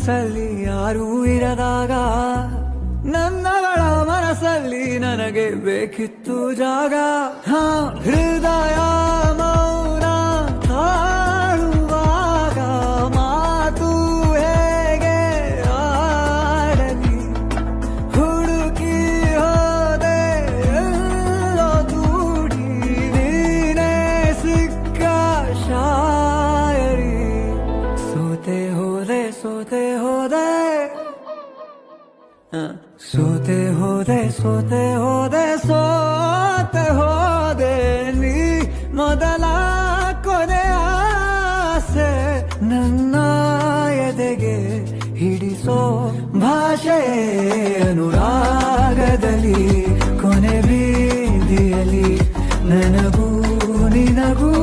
ಕನಸಲ್ಲಿ ಯಾರೂ ಇರದಾಗ ನನ್ನಗಳ ಮನಸ್ಸಲ್ಲಿ ನನಗೆ ಬೇಕಿತ್ತು ಜಾಗ. ಹೃದಯ ಮೌನ ತಾಳುವಾಗ ಮಾತು ಹೇಗೆ ಆಡಲಿ, ಹುಡುಕಿ ಹೋದೆ ಎಲ್ಲೋ ದೂಡಿ ನೀನೇ ಸಿಕ್ಕ ಶಾಯರಿ. ಸೋತೆ ಹೋದೆ ಸೋತೆ ಹೋದೆ ಸೋತೆ ಹೋದೆ ಸೋತೆ ಹೋದೆ ಸೋತೆ ಹೋದೆ ನೀ ಮೊದಲ ಕೊನೆ ಆಸೆ ನನ್ನ ಎದೆಗೆ ಹಿಡಿಸೋ ಭಾಷೆ ಅನುರಾಗದಲ್ಲಿ ಕೊನೆ ಬೀದಿಯಲ್ಲಿ ನನಗೂ ನಿನಗೂ